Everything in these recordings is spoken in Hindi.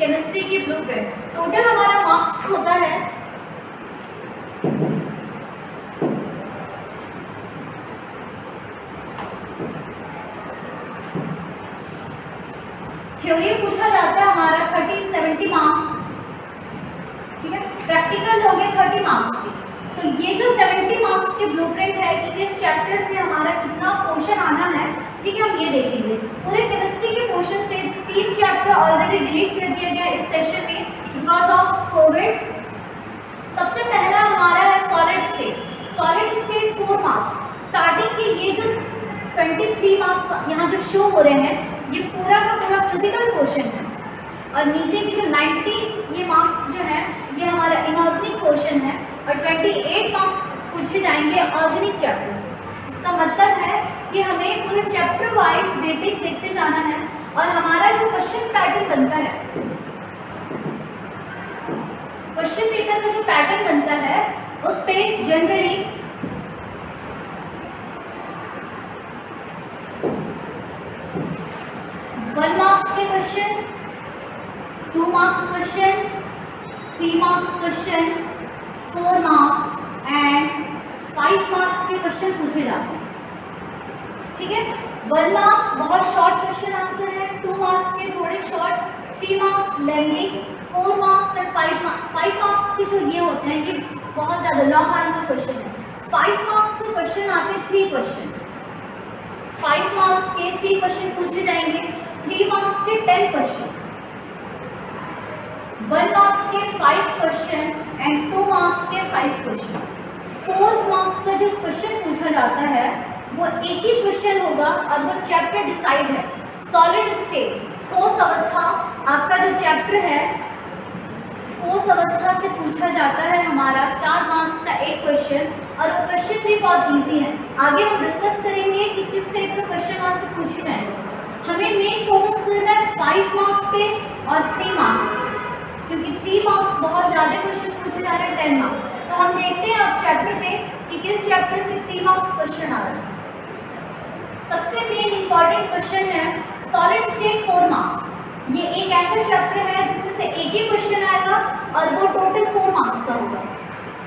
केमिस्ट्री की ब्लूप्रिंट। टोटल हमारा मार्क्स होता है थ्योरी पूछा जाता है हमारा 70 मार्क्स, ठीक है। प्रैक्टिकल हो गए 30 मार्क्स के। तो ये जो 70 मार्क्स के ब्लूप्रिंट है कि इस चैप्टर से हमारा कितना क्वेश्चन आना है, ठीक है, हम ये देखेंगे। पूरे केमिस्ट्री के क्वेश्चन से 3 चैप्टर ऑलरेडी डिलीट कर दिया गया इस सेशन में बिकॉज ऑफ कोविड। सबसे पहला हमारा है solid state. Solid state 4 marks. Starting के ये जो 23 मार्क्स यहाँ जो शो हो रहे हैं ये पूरा का पूरा फिजिकल क्वेश्चन है, और नीचे की जो 90 ये मार्क्स जो है ये हमारा इनऑर्गेनिक क्वेश्चन है, और 28 मार्क्स पूछे जाएंगे ऑर्गेनिक चैप्टर से। इसका मतलब है कि हमें पूरे चैप्टर वाइज वेटेज देखते जाना है, और हमारा जो क्वेश्चन पैटर्न बनता है, क्वेश्चन पेपर का जो पैटर्न बनता है उस पे जनरली वन मार्क्स के question, 2 marks question, 3 marks question, 4 marks and 5 marks के क्वेश्चन पूछे जाते हैं, ठीक है। 1 मार्क्स बहुत शॉर्ट क्वेश्चन आंसर है, 2 मार्क्स के थोड़े short, 3 marks lengthy, 4 marks and 5 marks के जो ये होते हैं ये बहुत ज़्यादा लॉन्ग आंसर क्वेश्चन है। 5 मार्क्स के क्वेश्चन आते हैं 3 क्वेश्चन, 5 मार्क्स के 3 क्वेश्चन पूछे जाएंगे, 3 मार्क्स के 10 क्वेश्चन, 1 मार्क्स के 5 क्वेश्चन एंड 2 मार्क्स के 5 क्वेश्चन। 4 मार्क्स का जो क्वेश्चन पूछा जाता है वो एक ही क्वेश्चन होगा, और वो चैप्टर डिसाइड है। सॉलिड स्टेट ठोस अवस्था आपका जो चैप्टर है, ठोस अवस्था से पूछा जाता है हमारा 4 मार्क्स का एक क्वेश्चन, और वो क्वेश्चन भी बहुत इजी है। आगे हम डिस्कस करेंगे कि किस टाइप के क्वेश्चन वहाँ से पूछे जाएंगे। हमें मेन फोकस करना है 5 मार्क्स पे और 3 मार्क्स पे, क्योंकि 3 मार्क्स बहुत ज़्यादा क्वेश्चन पूछे जा रहे हैं 10 मार्क्स। तो हम देखते हैं अब चैप्टर पे कि किस चैप्टर से 3 मार्क्स क्वेश्चन आ रहे हैं। सबसे मेन इंपॉर्टेंट क्वेश्चन है सॉलिड स्टेट 4 मार्क्स। ये एक ऐसा चैप्टर है जिसमें से एक ही क्वेश्चन आएगा और वो टोटल 4 मार्क्स का होगा।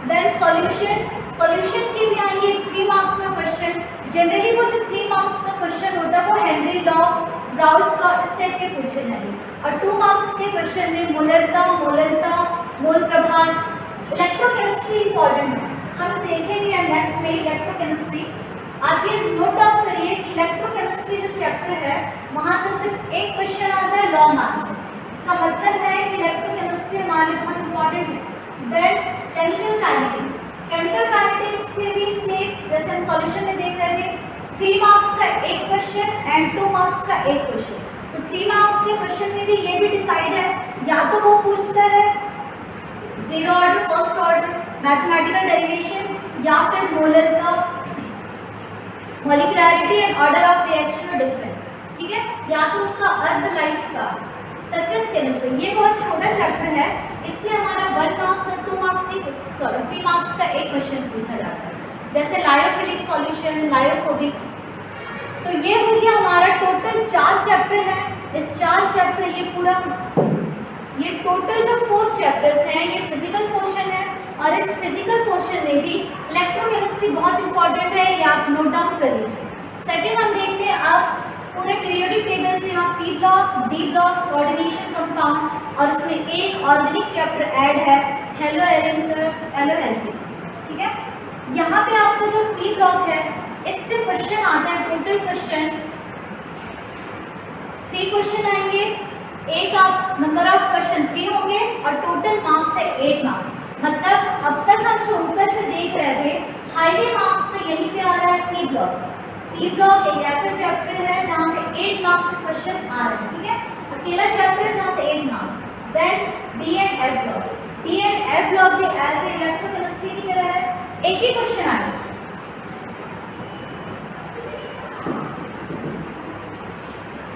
देन सॉल्यूशन के भी आएंगे 3 मार्क्स का क्वेश्चन। जनरली वो जो 3 मार्क्स का क्वेश्चन होता है वो हेनरी लॉग, राउल्ट और इस टाइप के पूछे जाएंगे, और 2 मार्क्स के क्वेश्चन में मोलरता, मोल प्रभाष, इलेक्ट्रोकेमिस्ट्री इंपॉर्टेंट है। हम देखेंगे नेक्स्ट में इलेक्ट्रोकेमिस्ट्री। आप ये नोट डाउन करिए कि इलेक्ट्रोकेमिस्ट्री जो चैप्टर है वहाँ से सिर्फ एक क्वेश्चन आता है लॉन्ग आंसर। इसका मतलब है कि इलेक्ट्रोकेमिस्ट्री हमारे लिए बहुत इंपॉर्टेंट है। देन केमिकल काइनेटिक्स के भी सेम जैसे हम सॉल्यूशन में देख रहे थे, 3 मार्क्स का एक क्वेश्चन एंड 2 मार्क्स का एक क्वेश्चन। तो 3 मार्क्स के क्वेश्चन में भी ये भी डिसाइड है, या तो वो पूछता है 0 order, first order mathematical derivation, या फिर मोलरता, molecularity and order of reaction और डिफरेंस, ठीक है, या तो उसका अर्ध लाइफ का सरफेस केमिस्ट्री। ये बहुत छोटा चैप्टर है, इससे हमारा 1 मार्क्स और 2 मार्क्स की 3 मार्क्स का एक क्वेश्चन पूछा जाता है, जैसे लायोफिलिक सॉल्यूशन, लायोफोबिक। तो ये हो गया हमारा टोटल 4 चैप्टर है। इस 4 चैप्टर ये टोटल जो 4 चैप्टर्स हैं ये फिजिकल पोर्शन है, और इस फिजिकल पोर्शन में भी इलेक्ट्रोकेमिस्ट्री बहुत इंपॉर्टेंट है, ये आप नोट डाउन कर लीजिए। सेकेंड हम देखते हैं अब पूरे पीरियोडिक टेबल से यहाँ P block, D block, coordination compound, और इसमें एक ऑर्गेनिक चैप्टर ऐड है हेलो एल्केन्स, ठीक है। यहाँ पे आपका जो पी ब्लॉक है इससे क्वेश्चन आता है, टोटल क्वेश्चन 3 क्वेश्चन आएंगे, एक आप नंबर ऑफ क्वेश्चन 3 होंगे और टोटल मार्क्स है 8 मार्क्स। मतलब अब तक हम जो ऊपर से देख रहे थे हाईली मार्क्स का यहीं पे आ रहा है पी ब्लॉक। पी ब्लॉक एक ऐसा चैप्टर है जहाँ से 8 मार्क्स के क्वेश्चन आ रहे हैं, ठीक है, अकेला चैप्टर है जहाँ से 8 marks. Then D and F block, D and F block भी ऐसे इलेक्ट्रोकेमिस्ट्री की तरह है, एक ही क्वेश्चन आएगा।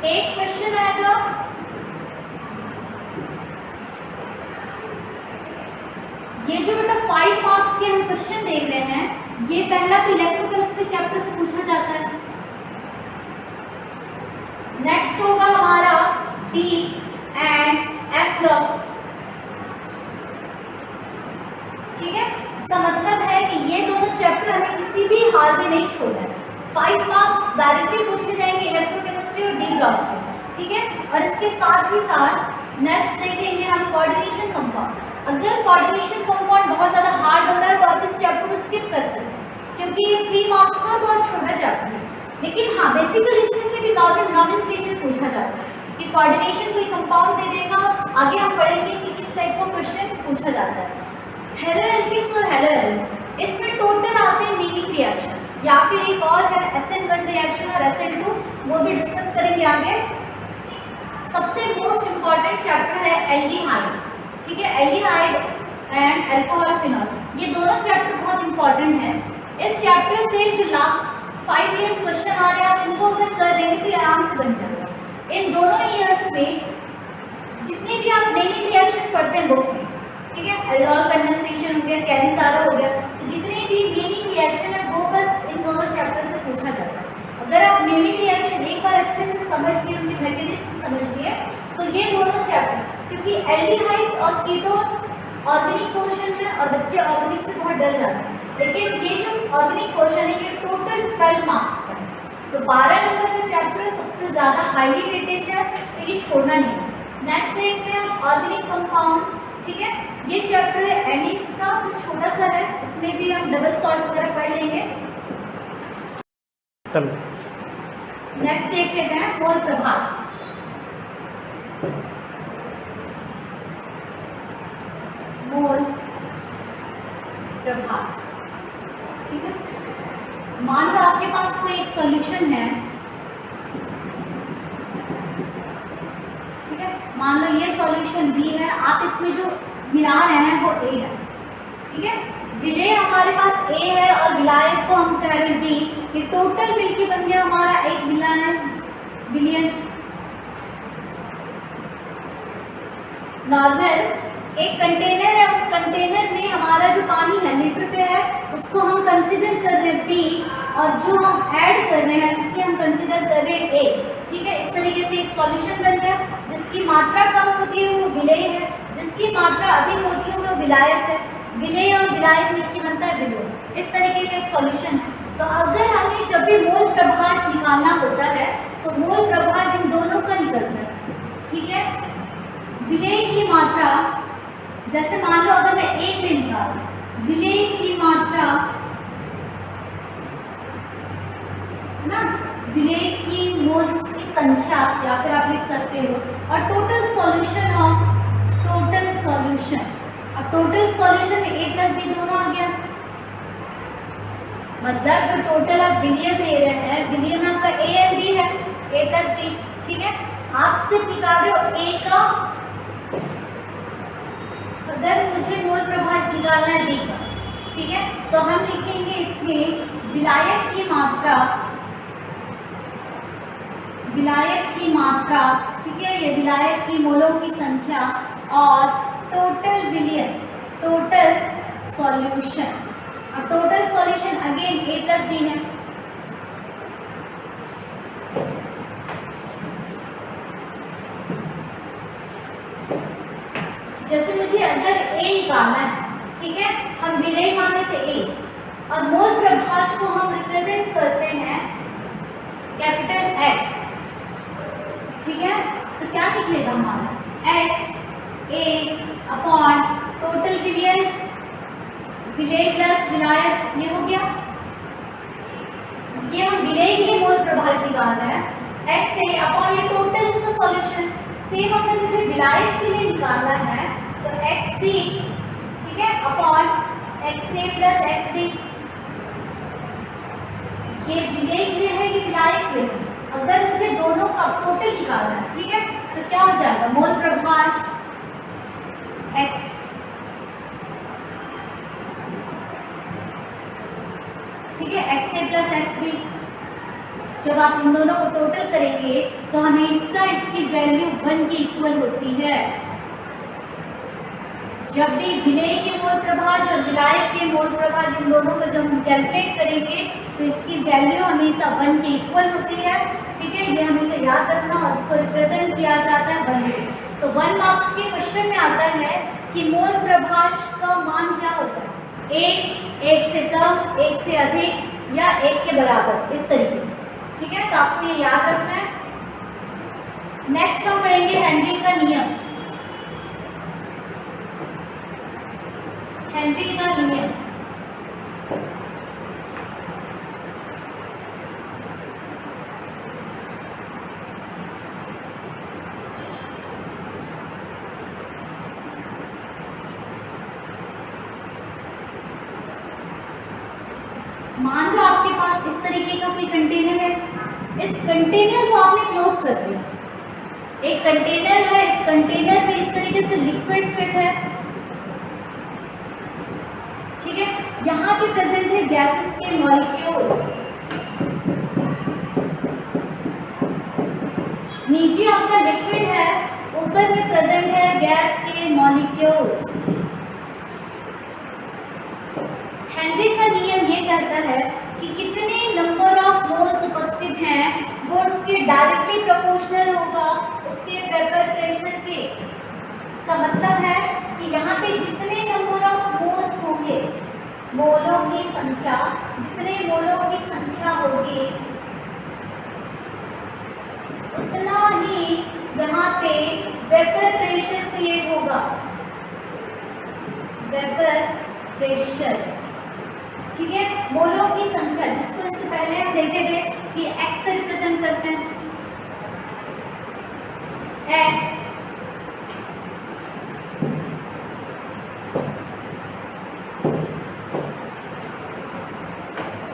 एक क्वेश्चन आएगा, ये जो बेटा 5 मार्क्स के हम क्वेश्चन देख रहे हैं ये पहला तो इलेक्ट्रोकेमिस्ट्री चैप्टर से पूछा जाता है। नेक्स्ट होगा हमारा D and F F log. ठीक है, इसका मतलब है कि ये दोनों चैप्टर हमें किसी भी हाल में नहीं छोड़ना है। 5 मार्क्स डायरेक्टली पूछे जाएंगे इलेक्ट्रोकेमिस्ट्री और डी ब्लॉक से। ठीक है, और इसके साथ ही साथ नेक्स्ट देखेंगे हम कोऑर्डिनेशन कंपाउंड। अगर कोऑर्डिनेशन कंपाउंड बहुत ज़्यादा हार्ड हो रहा है तो आप इस चैप्टर को स्किप कर सकते हैं, क्योंकि ये 3 मार्क्स का बहुत छोटा चैप्टर है। लेकिन हाँ, बेसिकली इसमें से भी नॉमेनक्लेचर पूछा जाता है कि कोऑर्डिनेशन कोई कंपाउंड दे देगा, आगे हम पढ़ेंगे कि किस टाइप का क्वेश्चन पूछा जाता है। हेलोएल्केन्स और हेलोएल्केन, इसमें टोटल आते हैं नीमिंग रिएक्शन, या फिर एक और है SN1 रिएक्शन और SN2, वो भी डिस्कस करेंगे आगे। सबसे मोस्ट इम्पॉर्टेंट चैप्टर है एल्डिहाइड। ठीक है, एल्डिहाइड एंड अल्कोहल फिनॉल, ये दोनों चैप्टर बहुत इंपॉर्टेंट हैं। इस चैप्टर से जो लास्ट 5 ईयर्स क्वेश्चन आ रहे हैं, आप इनको अगर कर लेंगे तो ये आराम से बन जाएगा। इन दोनों ईयर्स में जितने भी आप नेमिंग रिएक्शन पढ़ते हैं बुक में, ठीक है, एल्डोल कंडेंसेशन हो गया, कैलिसारो हो गया, तो जितने भी नेमिंग रिएक्शन है वो बस इन दोनों चैप्टर से पूछा जाता है। अगर आप नेमिंग रिएक्शन एक बार अच्छे से समझ लिए, उनके मैकेनिज्म समझ लिए, तो ये दोनों चैप्टर, क्योंकि एल्डिहाइड और कीटोन ऑर्गेनिक पोर्शन है और बच्चे ऑर्गेनिक से बहुत डर जाते हैं, लेकिन ये जो ऑर्गेनिक पोर्शन है ये टोटल 12 मार्क्स का है, तो 12 नंबर का चैप्टर सबसे ज़्यादा हाईली वेटेज है, तो ये छोड़ना नहीं है। नेक्स्ट देखते हैं हम ऑर्गेनिक कंपाउंड। ठीक है, ये चैप्टर है एमिक्स का, जो छोटा सा है, इसमें भी हम डबल सॉल्ट वगैरह पढ़ लेंगे। चलो नेक्स्ट देख लेते हैं मोल प्रभाष। मोल प्रभाष, ठीक है, मान लो आपके पास कोई एक सॉल्यूशन है, ठीक है, मान लो ये सॉल्यूशन बी है, आप इसमें जो मिला रहे हैं वो ए है। ठीक है, विलेय हमारे पास ए है और विलायक को हम कह रहे हैं बी, ये टोटल मिलके बन गया हमारा 1 बिलियन। नॉर्मल एक कंटेनर है, उस कंटेनर में हमारा जो पानी है लीटर पे है, उसको हम कंसीडर कर रहे हैं बी, और जो हम ऐड कर रहे हैं उसे हम कंसीडर कर रहे हैं ए। ठीक है, इस तरीके से एक सॉल्यूशन बन गया। जिसकी मात्रा कम होती है वो विलेय है, जिसकी मात्रा अधिक होती है वो विलायक है। विलेय और विलायक मिलकर बनता है विलोय। इस तरीके का एक सॉल्यूशन है। तो अगर हमें जब भी मोल प्रभाष निकालना होता है तो मोल प्रभाष इन दोनों का निकलता है। ठीक है, विलेय की मात्रा, जैसे मान लो अगर मैं 1 ले निकाल, विलेय की मात्रा ना, विलेय की मोल्स की संख्या, या फिर आप लिख सकते हो, और total solution of total solution. अब टोटल सॉल्यूशन में a प्लस b दोनों आ गया, मतलब जो टोटल आप विलियन ले रहे हैं, विलियन आपका a एंड b है, a प्लस b। ठीक है, आप सिर्फ निकाल रहे हो a का, अगर मुझे मोल प्रभाष निकालना है b का, ठीक है, तो हम लिखेंगे इसमें विलायक की मात्रा, विलायक की मात्रा, ठीक है, ये विलायक की मोलों की संख्या, और टोटल विलियन, टोटल सॉल्यूशन। अब total solution again a plus b है। जैसे मुझे अगर a निकालना है, ठीक है, हम विलेय माने थे a, और मोल प्रभाष को हम रिप्रेजेंट करते हैं कैपिटल X। ठीक है, तो क्या निकलेगा हमारा x a अपॉन टोटल विलियन, विलेय प्लस विलायक, ये हो गया। ये हम विलेय के मोल प्रभाष निकाल रहे हैं, x a अपॉन ये टोटल इसका सॉल्यूशन। सेम अगर मुझे विलायक के लिए निकालना है तो x b, ठीक है, upon x a plus x b। ये विलेय के लिए है, ये विलायक के लिए। अगर मुझे दोनों का टोटल निकालना है, ठीक है, तो क्या हो जाएगा, मोल प्रभाष x, ठीक है, x a plus x b। जब आप इन दोनों को टोटल करेंगे तो हमेशा इसकी वैल्यू 1 की इक्वल होती है। जब भी विलेय के मोल प्रभाष और विलायक के मोल प्रभाष, इन दोनों को जब हम कैलकुलेट करेंगे तो इसकी वैल्यू हमेशा 1 के इक्वल होती है। ठीक है, ये हमेशा याद रखना, और इसको रिप्रेजेंट किया जाता है 1 से। तो 1 मार्क्स के क्वेश्चन में आता है कि मोल प्रभाष का मान क्या होता है, 1 से कम, 1 से अधिक या 1 के बराबर, इस तरीके से। ठीक है, तो आपको ये याद रखना है। नेक्स्ट हम पढ़ेंगे हेनरी का नियम। हेनरी का नियम मान लो आपके पास इस तरीके का कोई कंटेनर है, इस कंटेनर को आपने क्लोज कर दिया। एक कंटेनर है, इस कंटेनर में इस तरीके से लिक्विड फिट है, ठीक है। यहाँ पे प्रेजेंट है गैसेस के मॉलिक्यूल्स, नीचे आपका लिक्विड है, ऊपर में प्रेजेंट है गैस के मॉलिक्यूल्स। हेनरी का नियम ये कहता है कि कितने नंबर ऑफ मोल्स उपस्थित हैं वो उसके डायरेक्टली प्रोपोर्शनल होगा उसके वेपर प्रेशर के। इसका मतलब है कि यहाँ पे जितने नंबर ऑफ मोल्स होंगे, मोलों की संख्या, जितने मोलों की संख्या होगी उतना ही यहाँ पे वेपर प्रेशर क्रिएट होगा, वेपर प्रेशर। ठीक है, मोलों की संख्या जिसको इससे पहले हम देखते थे कि x से रिप्रेजेंट करते हैं, x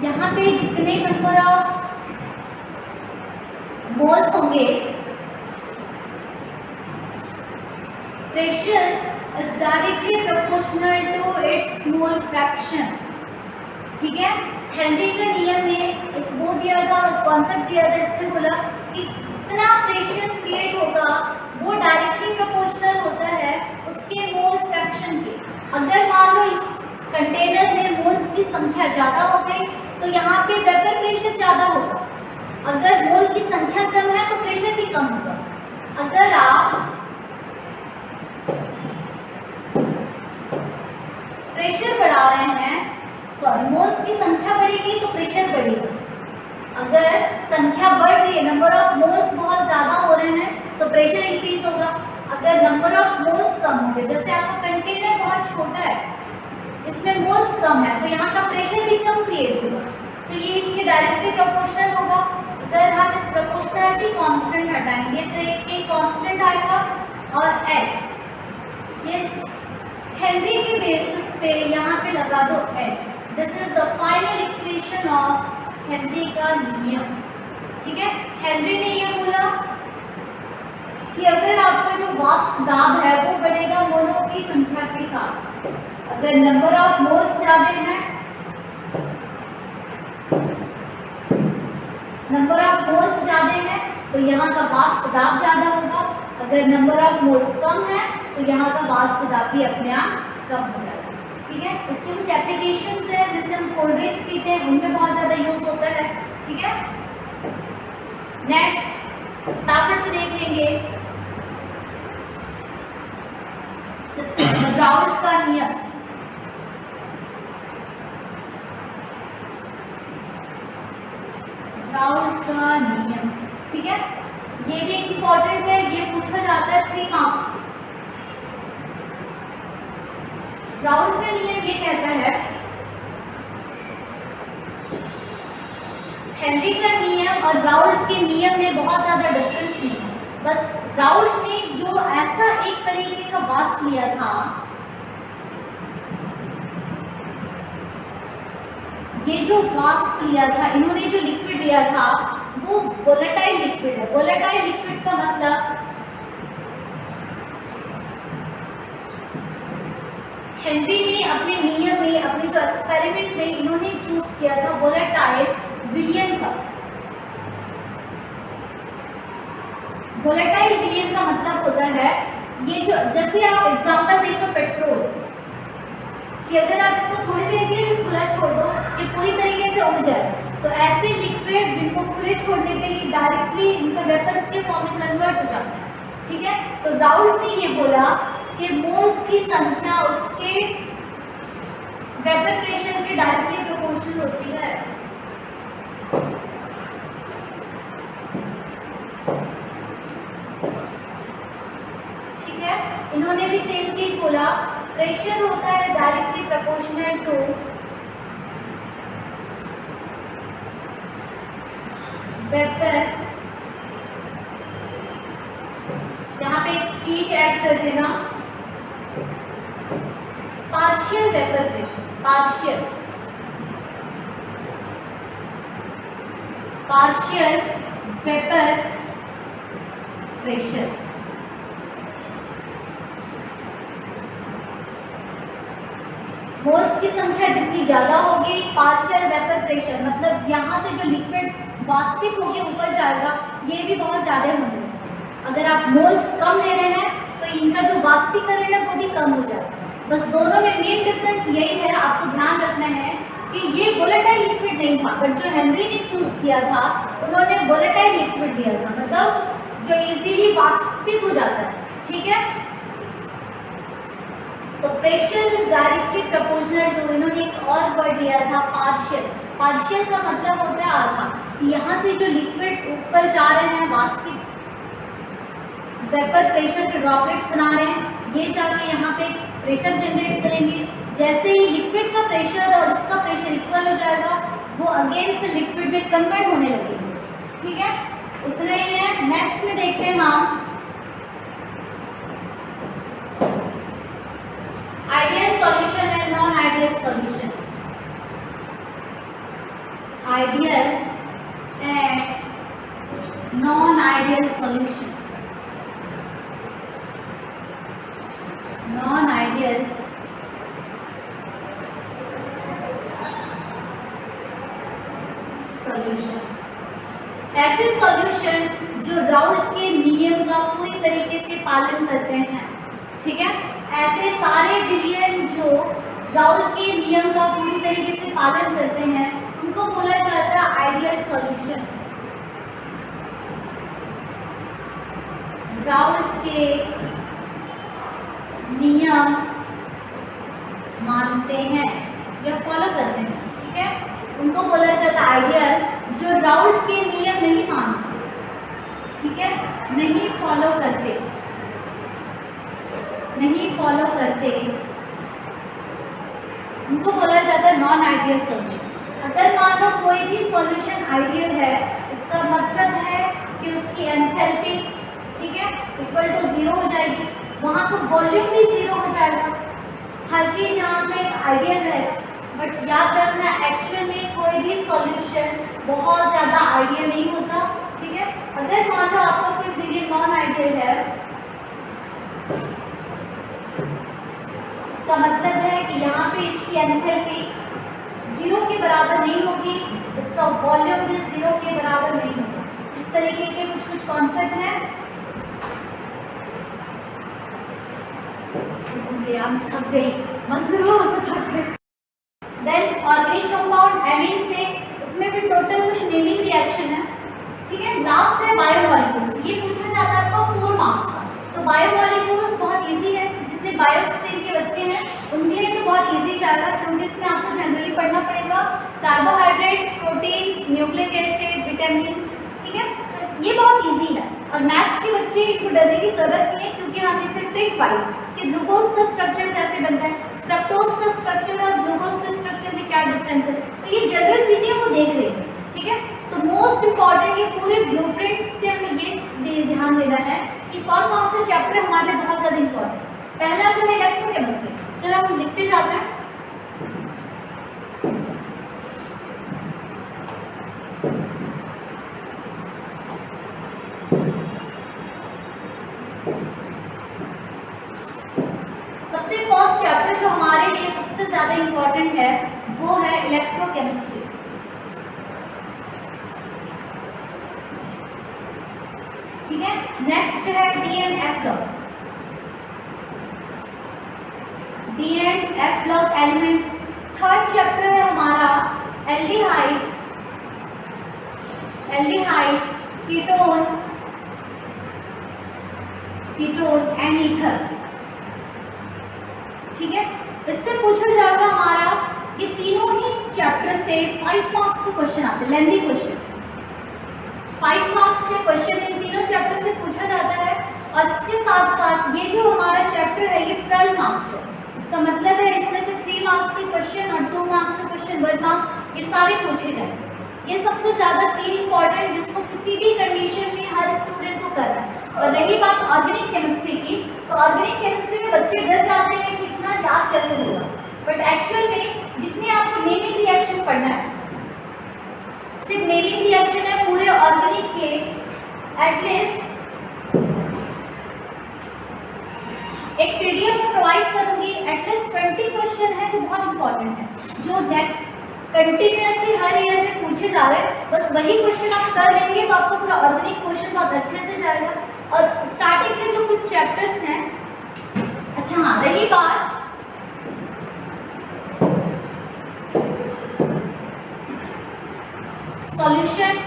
यहाँ पे जितने नंबर ऑफ मोल्स होंगे, pressure is directly proportional to its mole fraction. ठीक है, हेनरी के नियम में एक वो दिया था, कॉन्सेप्ट दिया था, इसने बोला कि जितना प्रेशर क्रिएट होगा वो डायरेक्टली प्रोपोर्शनल होता है उसके मोल फ्रैक्शन के। अगर मान लो इस कंटेनर में मोल्स की संख्या ज़्यादा हो गई तो यहाँ पे वेपर प्रेशर ज़्यादा होगा, अगर मोल की संख्या कम है तो प्रेशर भी कम होगा। अगर आप प्रेशर बढ़ा रहे हैं, सॉरी मोल्स की संख्या बढ़ेगी तो प्रेशर बढ़ेगा। अगर संख्या बढ़ रही है, नंबर ऑफ मोल्स बहुत ज़्यादा हो रहे हैं तो प्रेशर इंक्रीज होगा। अगर नंबर ऑफ मोल्स कम होंगे, जैसे आपका कंटेनर बहुत छोटा है, इसमें मोल्स कम है तो यहाँ का प्रेशर भी कम क्रिएट होगा, तो ये इसके डायरेक्टली प्रोपोर्शनल होगा। अगर हम इस प्रोपोर्शनलिटी कांस्टेंट हटाएंगे तो एक के कांस्टेंट आएगा और x, ये हेनरी के बेसिस पे यहाँ पे लगा दो h। This is the final equation of Henry का नियम। ठीक है, हेनरी ने ये बोला कि अगर आपका जो वाष्प दाब है वो बढ़ेगा मोलों की संख्या के साथ। अगर नंबर ऑफ मोल्स ज्यादा हैं, नंबर ऑफ मोल्स ज्यादा हैं तो यहाँ का वाष्प दाब ज्यादा होगा। अगर नंबर ऑफ मोल्स कम है तो यहाँ का वाष्प दाब भी अपने आप कम हो जाएगा। ठीक है, इसके कुछ एप्लीकेशंस है जिससे हम कोल्ड ड्रिंक्स पीते हैं, उनमें बहुत ज़्यादा यूज होता है। ठीक है, नेक्स्ट फटाफट से देख लेंगे राउल्ट का नियम। राउल्ट का नियम, ठीक है, ये भी एक इम्पॉर्टेंट है, ये पूछा जाता है 3 मार्क्स से। राउल्ट का नियम ये कहता है, हेनरी का नियम और राउल्ट के नियम में बहुत ज़्यादा डिफरेंस नहीं है, बस राउल्ट ने जो ऐसा एक तरीके का वाष्प लिया था, ये जो वाष्प लिया था, इन्होंने जो लिक्विड लिया था वो वोलेटाइल लिक्विड है। वोलेटाइल लिक्विड का मतलब हेनरी ने अपने नियम में, अपने जो एक्सपेरिमेंट में इन्होंने चूज किया था वोलेटाइल विलियन का। वोलेटाइल विलियन का मतलब होता है ये जो, जैसे आप एग्जांपल देखो पेट्रोल, कि अगर आप इसको थोड़ी देर के लिए भी खुला छोड़ दो ये पूरी तरीके से उड़ जाए, तो ऐसे लिक्विड जिनको खुले छोड़ने पे ये डायरेक्टली इनका वेपर्स के फॉर्म में कन्वर्ट हो जाता है। ठीक है। तो राउल्ट ने ये बोला कि मोल्स की संख्या उसके वेपर प्रेशर के डायरेक्टली प्रोपोर्शनल होती है। ठीक है, इन्होंने भी सेम चीज बोला, प्रेशर होता है डायरेक्टली प्रोपोर्शनल टू वेपर। यहाँ पे एक चीज ऐड कर देना, partial vapour pressure, partial vapour pressure. Moles की संख्या जितनी ज्यादा होगी, पार्शियल वेपर प्रेशर मतलब यहाँ से जो लिक्विड वाष्पित होकर ऊपर जाएगा, ये भी बहुत ज्यादा होने लगेगा। अगर आप मोल्स कम ले रहे हैं तो इनका जो वाष्पीकरण है वो भी कम हो जाएगा। बस दोनों में मेन डिफरेंस यही है, आपको ध्यान रखना है कि ये वोलेटाइल लिक्विड नहीं था, बट जो हेनरी ने चूज किया था उन्होंने वोलेटाइल लिक्विड लिया था, मतलब जो इजीली वाष्पित हो जाता है। ठीक है, तो pressure is directly proportional to, इन्होंने एक और वर्ड लिया था पार्शियल। पार्शियल का मतलब होता है आधा। यहाँ से जो लिक्विड ऊपर जा रहे हैं, वाष्पित वेपर प्रेशर के ड्रॉपलेट्स बना रहे हैं, ये जाके यहाँ पे प्रेशर जनरेट करेंगे। जैसे ही लिक्विड का प्रेशर और इसका प्रेशर इक्वल हो जाएगा, वो अगेन से लिक्विड में कन्वर्ट होने लगेंगे। ठीक है, उतना ही है। नेक्स्ट में देखते हैं हम ideal solution and non ideal solution. Ideal and non ideal solution. Non ideal solution ऐसे सॉल्यूशन जो राउल्ट के नियम का पूरी तरीके से पालन करते हैं। ठीक है, ऐसे सारे विलयन जो राउल्ट के नियम का पूरी तरीके से पालन करते हैं, उनको बोला जाता है आइडियल सॉल्यूशन। राउल्ट के नियम मानते हैं या फॉलो करते हैं। ठीक है, उनको बोला जाता है आइडियल। जो राउल्ट के नियम नहीं मानते, ठीक है, नहीं फॉलो करते, उनको बोला जाता है नॉन आइडियल सॉल्यूशन। अगर मान लो कोई भी सॉल्यूशन आइडियल है, इसका मतलब है कि उसकी एंथैल्पी, ठीक है, इक्वल टू 0 हो जाएगी, वहाँ तो वॉल्यूम भी 0 हो जाएगा। हर चीज़ यहाँ पे आइडियल है, बट याद रखना एक्चुअल में कोई भी सॉल्यूशन बहुत ज़्यादा आइडियल नहीं होता। ठीक है, अगर मान लो आपका कोई विलयन नॉन आइडियल है, इसका मतलब है कि यहाँ पे इसकी एंथैल्पी 0 के बराबर नहीं होगी, इसका वॉल्यूम भी 0 के बराबर नहीं होगा। इस तरीके के कुछ कॉन्सेप्ट हैं। थक गई, मन करो, थक गई। देन ऑर्गेनिक कंपाउंड एमीन से, इसमें भी टोटल कुछ नेमिंग रिएक्शन है। ठीक है, लास्ट है बायोमॉलिक्यूल्स। ये पूछा जाता है आपका 4 मार्क्स का। तो बायोमॉलिक्यूल्स बहुत इजी है, जितने बायो स्ट्रीम के बच्चे हैं उनके लिए तो बहुत इजी जाएगा, क्योंकि इसमें आपको जनरली पढ़ना पड़ेगा carbohydrate, proteins, nucleic acid, vitamin. ठीक है, तो ये बहुत इजी है और मैथ्स के बच्चे को डरने की जरूरत नहीं है, क्योंकि हम इसे ट्रिक वाइज कि ग्लूकोज का स्ट्रक्चर कैसे बनता है, फ्रक्टोज का स्ट्रक्चर और ग्लूकोज का स्ट्रक्चर में क्या डिफरेंस है, तो ये जनरल चीजें वो देख लेंगे। ठीक है, तो मोस्ट इम्पॉर्टेंट ये पूरे ब्लूप्रिंट से हमें ये ध्यान देना है कि कौन कौन से चैप्टर हमारे लिए बहुत ज़्यादा इम्पोर्टेंट। पहला तो है इलेक्ट्रोकेमिस्ट्री। चलो हम लिखते जाते हैं। सबसे फर्स्ट चैप्टर जो हमारे लिए सबसे ज़्यादा इम्पोर्टेंट है वो है इलेक्ट्रोकेमिस्ट्री। ठीक है, नेक्स्ट है D and F block. D and F block elements. Third chapter है हमारा aldehyde, ketone, ketone and ether. ठीक है, इससे पूछा जाएगा हमारा ये तीनों ही चैप्टर से 5 मार्क्स के क्वेश्चन आते हैं, लेंथी क्वेश्चन। 5 मार्क्स के क्वेश्चन इन तीनों चैप्टर से पूछा जाता है। और इसके साथ साथ ये जो हमारा चैप्टर है ये 12 मार्क्स है। इसका मतलब है इसमें से 3 मार्क्स के क्वेश्चन और 2 मार्क्स के क्वेश्चन, 1 मार्क, ये सारे पूछे जाएंगे। ये सबसे ज्यादा 3 इंपॉर्टेंट जिसको किसी भी कंडीशन में हर स्टूडेंट को करना है। और रही बात ऑर्गेनिक केमिस्ट्री की, तो ऑर्गेनिक केमिस्ट्री में बच्चे डर जाते हैं कि इतना याद कैसे होगा, बट एक्चुअल में जितने आपको नेमिंग रिएक्शन पढ़ना है, सिर्फ नेमिंग रिएक्शन है पूरे ऑर्गेनिक के एटलीस्ट एक पीडीएफ में प्रोवाइड करूंगी, एटलीस्ट 20 क्वेश्चन है जो बहुत इंपॉर्टेंट है, जो कंटिन्यूअसली हर ईयर में पूछे जा रहे हैं। बस वही क्वेश्चन आप कर लेंगे तो आपको पूरा ऑर्गेनिक क्वेश्चन बहुत अच्छे से जाएगा। और स्टार्टिंग के जो कुछ चैप्टर्स हैं, अच्छा हाँ, रही बात solution,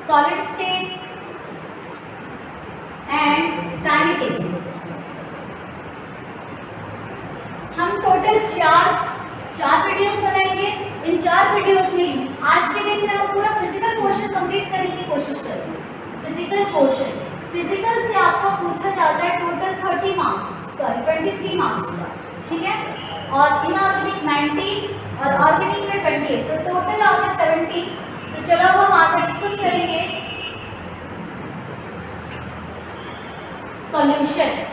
solid state and kinetics, हम टोटल चार वीडियोस बनाएंगे। इन 4 वीडियोस में आज के दिन में हम पूरा फिजिकल पोर्शन कंप्लीट करने की कोशिश करेंगे। फिजिकल पोर्शन, फिजिकल से आपको पूछा जाता है टोटल 30 मार्क्स, सॉरी 23 मार्क्स का, ठीक है। और इनऑर्गेनिक 90 और ऑर्गेनिक में 28, तो टोटल आपके 70। तो चलो हम आगे डिस्कस करेंगे सॉल्यूशन।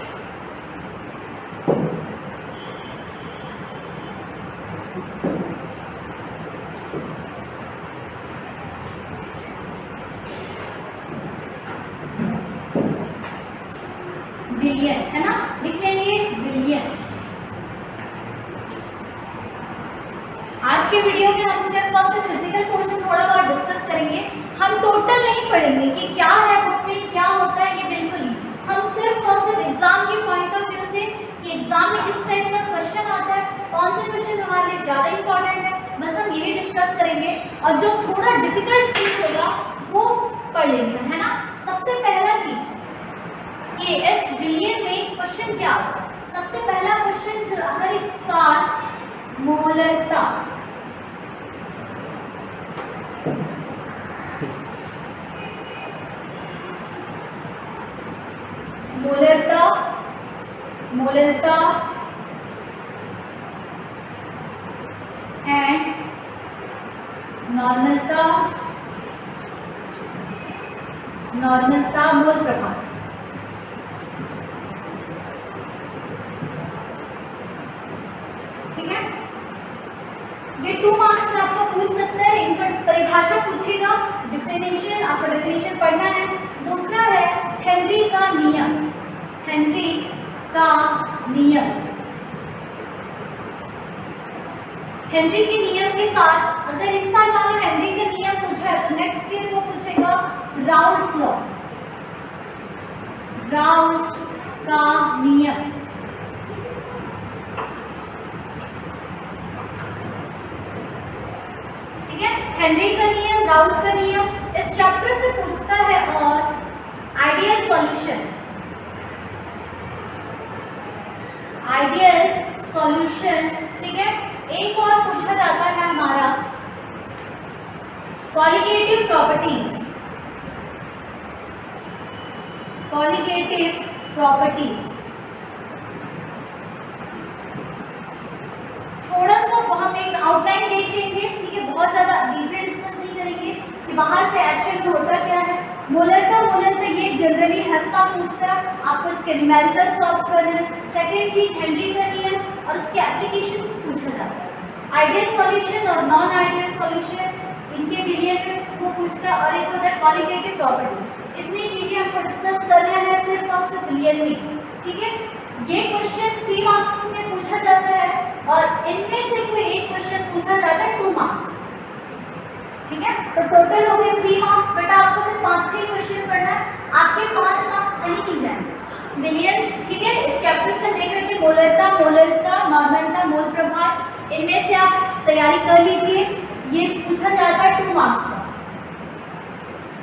बिलियन है ना, लिख लेंगे बिलियन। आज के वीडियो में हम सिर्फ और सिर्फ फिजिकल पोर्शन थोड़ा बहुत डिस्कस करेंगे। हम टोटल नहीं पढ़ेंगे कि क्या है बुक में, क्या होता है, ये बिल्कुल नहीं। हम सिर्फ और सिर्फ एग्जाम के पॉइंट ऑफ व्यू से कि एग्जाम में किस टाइप का क्वेश्चन आता है, कौन से क्वेश्चन हमारे लिए ज़्यादा इंपॉर्टेंट है, बस हम यही डिस्कस करेंगे। और जो थोड़ा डिफिकल्ट चीज होगा वो पढ़ लेंगे, है ना। सबसे पहला चीज कि इस बिलियन में क्वेश्चन क्या होगा। सबसे पहला क्वेश्चन जो हर एक साल, मोलरता। मोलरता, मोलरता एंड नॉर्मलता, नॉर्मलता मोल प्रकाश। ठीक है, ये 2 मार्क्स में आपको पूछ सकता है। इनका परिभाषा पूछेगा, डिफिनेशन, आपको डिफिनेशन पढ़ना है। दूसरा है हेनरी का नियम, हेनरी का नियम। हेनरी के नियम के साथ अगर इस साल मान लो हेनरी का नियम पूछा है तो नेक्स्ट ईयर वो पूछेगा राउल्ट्स लॉ, राउल्ट का नियम। हेनरी का नियम, राउल्ट का नियम इस चैप्टर से पूछता है। और आइडियल सॉल्यूशन, आइडियल सॉल्यूशन, ठीक है। एक और पूछा जाता है हमारा कॉलिगेटिव प्रॉपर्टीज, कॉलिगेटिव प्रॉपर्टीज। थोड़ा सा हम एक आउटलाइन देख लेंगे, ठीक है, बहुत ज्यादा डीपली डिस्कस नहीं करेंगे कि बाहर से एक्चुअल में होता क्या है। मोलरता, मोलरता ये जनरली हर साल पूछता है, आपको इसके न्यूमेरिकल सॉल्व करना है। सेकेंड चीज हेनरी का नियम और उसके एप्लीकेशंस पूछा जाता है। आइडियल सॉल्यूशन और नॉन आइडियल सॉल्यूशन, इनके बिलियन में वो पूछता है। और एक होता है कॉलिगेटिव प्रॉपर्टीज। इतनी चीजें हमको डिस्कस करना है सिर्फ और सिर्फ बिलियन में, ठीक है। ये क्वेश्चन 3 मार्क्स में पूछा जाता है और इनमें से कोई एक क्वेश्चन पूछा जाता है 2 मार्क्स, ठीक है। तो टोटल हो गए 3 मार्क्स। बेटा आपको सिर्फ 5-6 क्वेश्चन पढ़ना है, आपके 5 मार्क्स कहीं नहीं जाएंगे। बिलियन, ठीक है, इस चैप्टर से देख रहे थे मोलरता, मोलरता, नॉर्मलता, मोल प्रभाष, इनमें से आप तैयारी कर लीजिए। ये पूछा जाता है 2 मार्क्स का,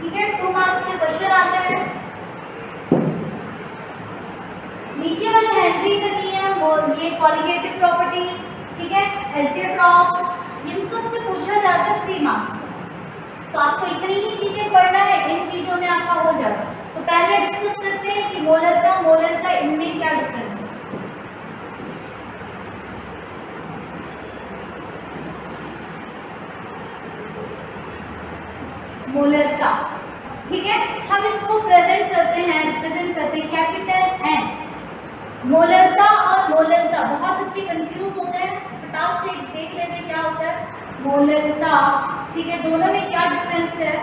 ठीक है। 2 मार्क्स के क्वेश्चन आते हैं। नीचे वाले हेनरी का नियम और ये कॉलिगेटिव प्रॉपर्टीज, ठीक है, एजियोट्रॉप्स, इन सब से पूछा जाता है 3 मार्क्स का। तो आपको इतनी ही चीजें पढ़ना है, इन चीजों में आपका हो जाएगा। तो पहले डिस्कस करते हैं कि मोलरता इनमें क्या डिफरेंस है। मोलरता, ठीक है, हम इसको प्रेजेंट करते हैं, रिप्रेजेंट करते हैं कैपिटल एन। मोलरता और मोलरता बहुत बच्चे कंफ्यूज होते हैं, फटाक से देख लेते हैं क्या होता है मोलरता, ठीक है, दोनों में क्या डिफरेंस है,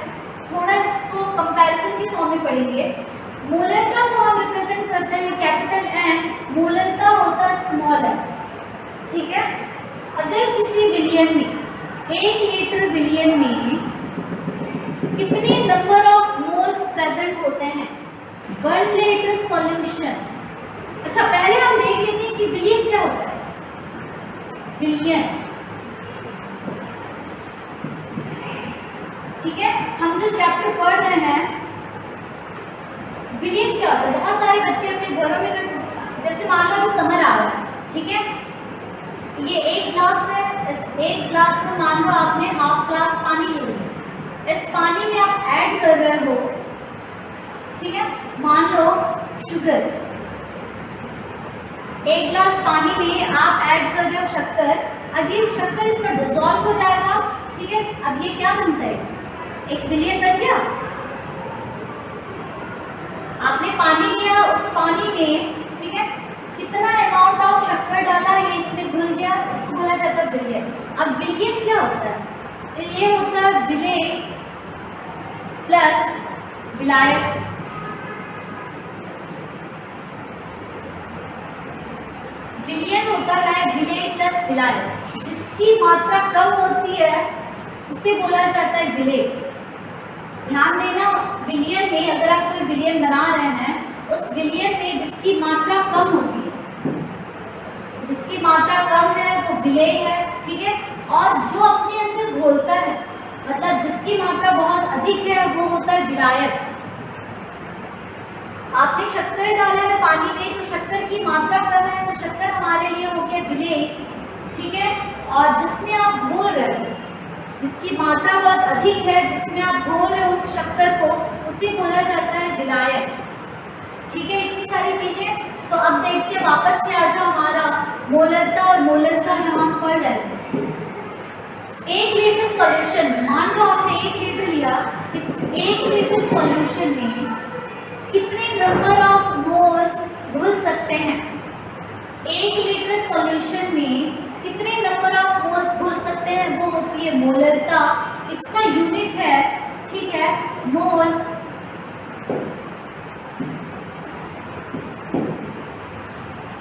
थोड़ा इसको कंपैरिजन की फॉर्म में पढ़ेंगे। मोलरता को हम रिप्रेजेंट करते हैं कैपिटल एन, मोलरता होता है स्मॉल एन, ठीक है। अगर किसी विलियन में 1 लीटर विलियन में कितने नंबर ऑफ मोल्स प्रेजेंट होते हैं 1 लीटर सॉल्यूशन। अच्छा, पहले हम देख लेते हैं कि विलियन क्या होता है। विलियन, ठीक है, हम जो चैप्टर पढ़ रहे हैं विलियन क्या होता है। बहुत सारे बच्चे अपने घरों में, जैसे मान लो अभी समर आ रहा है, ठीक है, ये 1 ग्लास है, इस 1 ग्लास में मान लो आपने हाफ ग्लास पानी ले लिया, इस पानी में आप ऐड कर रहे हो, ठीक है, मान लो शुगर, 1 ग्लास पानी में आप ऐड कर रहे हो शक्कर। अब ये शक्कर इस पर डिसॉल्व हो जाएगा, ठीक है, अब ये क्या बनता है, एक विलियन बन गया। आपने पानी लिया, उस पानी में, ठीक है, कितना अमाउंट ऑफ शक्कर डाला ये इसमें घुल गया, इसको बोला जाता है विलियन। अब विलियन क्या होता है, तो ये होता है विलेय प्लस विलायक। विलियन होता है विलेय प्लस विलायक, जिसकी मात्रा कम होती है उसे बोला जाता है विलेय। ध्यान देना, विलियन में अगर आप कोई विलियन बना रहे हैं, उस विलियन में जिसकी मात्रा कम होती है, जिसकी मात्रा कम है वो विलेय है, ठीक है, और जो अपने अंदर घोलता है, मतलब जिसकी मात्रा बहुत अधिक है, वो होता है विलायक। आपने शक्कर डाला है पानी में, तो शक्कर की मात्रा कम है, तो शक्कर हमारे लिए हो गया विलेय, ठीक है, और जिसमें आप घोल रहे हो, जिसकी मात्रा बहुत अधिक है, जिसमें आप घोल रहे हो उस शक्कर को, उसे बोला जाता है विलायक, ठीक है। इतनी सारी चीजें, तो अब देखते हैं, वापस से आ जाओ हमारा मोलरता और मोलरता जो हम पढ़ रहे हैं। 1 लीटर सॉल्यूशन, मान लो आपने 1 लीटर लिया, इस 1 लीटर सॉल्यूशन में कितने नंबर ऑफ मोल्स घुल सकते हैं। 1 लीटर सॉल्यूशन में कितने नंबर ऑफ मोल्स घुल सकते हैं, वो होती है मोलरता। इसका यूनिट है, ठीक है, मोल।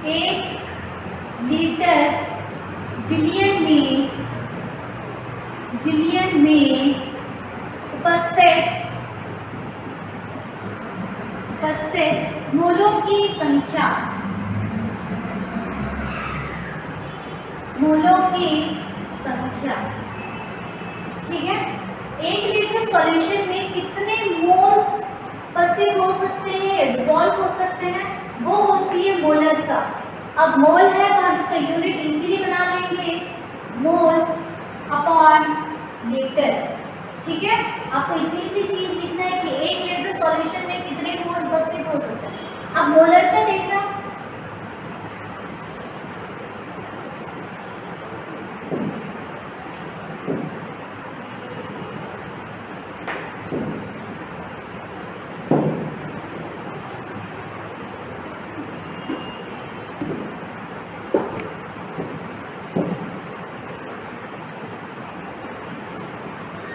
1 लीटर विलियन में उपस्थित मोलों की संख्या, ठीक है। 1 लीटर सॉल्यूशन में कितने मोल्स उपस्थित हो सकते हैं, डिसॉल्व हो सकते हैं, वो होती है मोलरता। अब मोल है तो हम इसका यूनिट इजीली बना लेंगे, मोल अपॉन लीटर, ठीक है। आपको इतनी सी चीज लिखना है कि 1 लीटर सॉल्यूशन में कितने मोल उपस्थित हो सकते हैं। अब मोलरता देखना,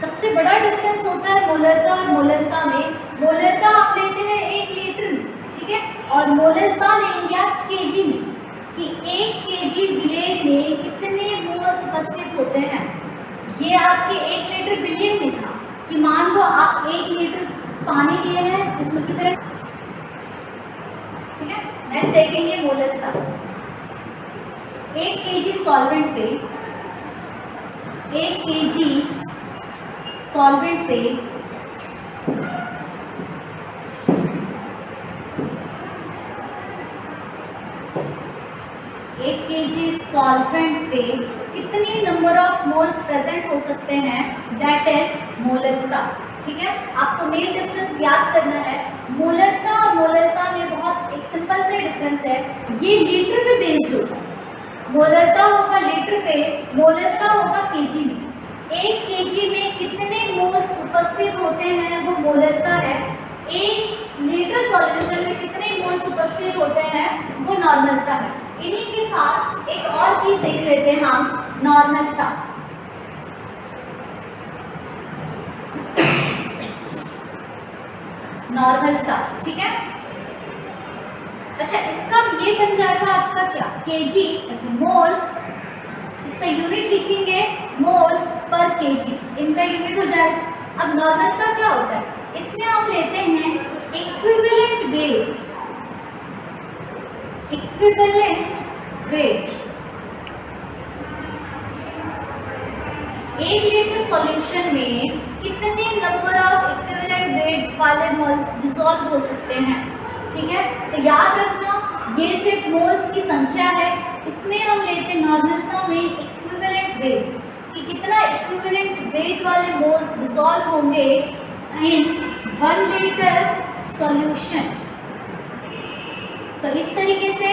सबसे बड़ा डिफरेंस होता है मोलरता और मोलरता में। मोलरता आप लेते हैं 1 लीटर, ठीक है, और मोलरता लेंगे आप केजी में, कि 1 केजी विलेय में कितने मोल्स उपस्थित होते हैं। ये आपके 1 लीटर विलियन में था, कि मान लो आप 1 लीटर पानी लिए हैं, उसमें कितने, ठीक है। नेक्स्ट देखेंगे मोलरता। 1 केजी सॉल्वेंट पे, 1 केजी सॉल्वेंट पे 1 kg सॉल्वेंट पे कितनी नंबर ऑफ मोल्स प्रेजेंट हो सकते हैं, दैट इज मोलरता। ठीक है, आपको मेन डिफरेंस याद करना है। मोलरता और मोलरता में बहुत एक सिंपल से डिफरेंस है, ये लीटर पे बेस्ड होगा। मोलरता होगा लीटर पे, मोलरता होगा केजी में। 1 केजी में कितने मोल्स उपस्थित होते हैं वो मोलरता है, 1 लीटर सॉल्यूशन में कितने मोल्स उपस्थित होते हैं वो नॉर्मलता है। इन्हीं के साथ एक और चीज देख लेते हैं हम, नॉर्मलता। नॉर्मलता, ठीक है। अच्छा, इसका ये बन जाएगा आपका क्या, केजी, अच्छा मोल, इसका यूनिट लिखेंगे मोल पर केजी, इनका यूनिट हो जाएगा। अब नॉर्मलता क्या होता है, इसमें हम लेते हैं equivalent weight, equivalent weight. 1 litre solution में कितने नंबर ऑफ इक्विवेलेंट वेट वाले मोल्स डिसॉल्व हो सकते हैं। ठीक है, तो याद रखना ये सिर्फ मोल्स की संख्या है। इसमें हम लेते हैं नॉर्मलता में इक्विवेलेंट वेट, कि कितना इक्विवेलेंट वेट वाले मोल्स डिसॉल्व होंगे इन 1 लीटर सॉल्यूशन। तो इस तरीके से